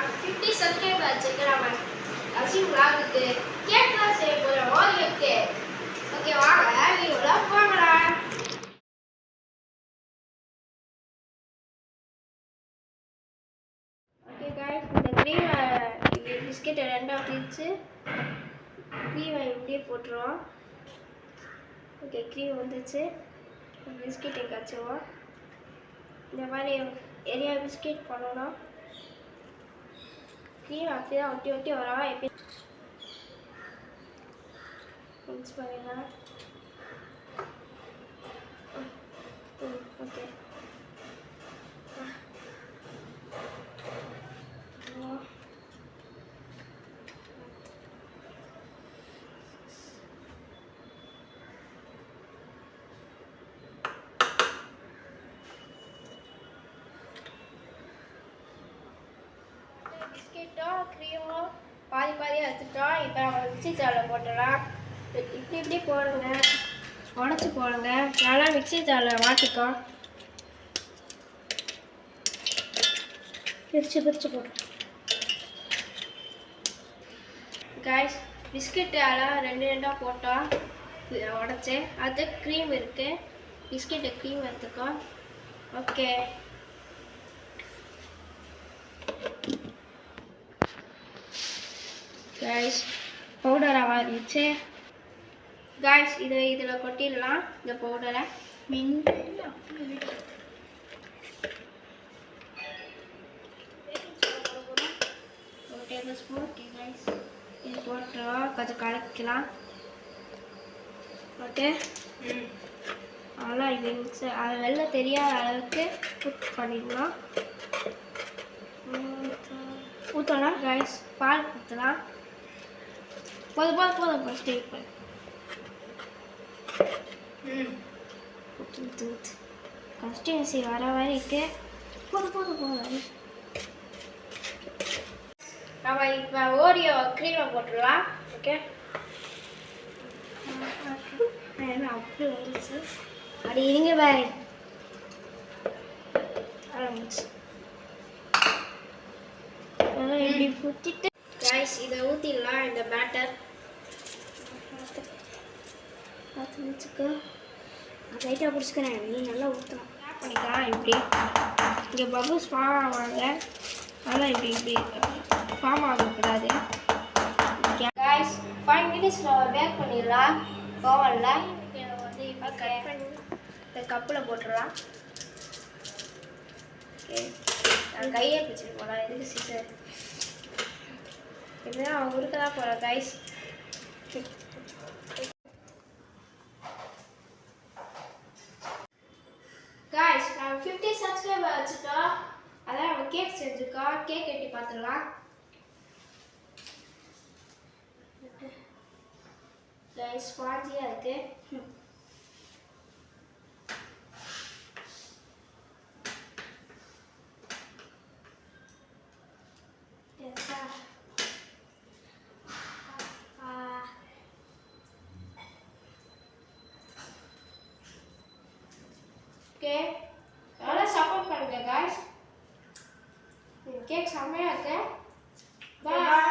50 subscriber வச்சிருக்காம Asim vlogக்கு கேக்லாம் செய்ய போறோம் Oreo cake. Okay வாங்க வீடியோல போகலாம். ஓகே गाइस இந்த க்ரீம் பிஸ்கட் ரெண்டா பிரிச்சு க்ரீம் இப்படியே போட்டுருவோம். ஓகே க்ரீம் வந்துச்சு. பிஸ்கட் எங்காச்சுவோம். இந்த மாதிரி எரியா பிஸ்கட் பண்ணணும். க்ரீம் அப்படியே ஒட்டி ஒட்டி வரும். எப்படி மிக்ஸ் பண்ணிடலாம். ஓகே பிஸ்கெட்டும் க்ரீமும் பாதி பாதியாக வச்சுட்டோம். இப்போ நம்ம மிக்ஸி ஜாரில் போட்டுடலாம். இப்படி இப்படி போடுங்க, உடச்சி போடுங்க. நல்லா மிக்ஸி ஜாரில் மாட்டிக்கோ. பிரித்து பிரித்து போட்டு गाइस பிஸ்கெட்டு எல்லாம் ரெண்டு ரெண்டாக போட்டோம் உடச்சி. அது க்ரீம் இருக்குது. பிஸ்கெட்டு க்ரீம் எடுத்துக்கோ. ஓகே गाइस பவுடராக வாரிச்சு. गाइस இதில் கொட்டிடலாம். இந்த பவுடரை ஒரு டேபிள் ஸ்பூன். ஓகே गाइस இது போட்டுருவோம். கொஞ்சம் கலக்கலாம். ஓகே அவ்வளோ இது மிக்ஸ் அது வெளில தெரியாத அளவுக்கு குக் பண்ணிடலாம். ஊற்றலாம் गाइस. பால் ஊற்றலாம். போதும் போதும் போதும் ஃபஸ்ட்டு இப்போ ஊற்று கன்சிஸ்டன்சி வர வரைக்கும் போதும் போதும் போதும். நம்ம இப்போ ஓரியோ க்ரீமை போட்டுடலாம். ஓகே அப்படி வந்துச்சு. அப்படி இருங்க பாய் ஆரம்பிச்சு இப்படி ஊற்றிட்டு गाइस இதை ஊற்றிடலாம். இந்த பேட்டர் பார்த்து வச்சுக்கோ. லைட்டாக பிடிச்சிக்கிறேன். நீ நல்லா ஊற்றலாம். ஸ்டார்ட் பண்ணிக்கலாம். இப்படி இங்கே பபுள்ஸ் ஃபார்ம் ஆவாங்க. அதனால் இப்படி இப்படி ஃபார்ம் ஆகக்கூடாது. गाइस 5 மினிட்ஸில் பேக் பண்ணிடலாம் ஓவனில். இதை வந்து இப்போ கட் பண்ணி இந்த கப்பில் போட்டுடலாம். ஓகே நான் கையை பிடிச்சிட்டு போகலாம். எதுக்கு சீசர் இதுதான் அவங்க கொடுக்க தான் போகிறேன் गाइस. गाइस நான் 50 சப்ஸ்கிரைபர் வச்சுட்டோம். அதான் நம்ம கேக் செஞ்சுருக்கோம். கேக் வெட்டி பார்த்துடலாம். गाइस ஸ்பாஞ்சியாக இருக்கு. ஓகே நல்லா சப்போர்ட் பண்ணுங்க गाइस. கேக் செம்மையாக இருக்கு. பாய்.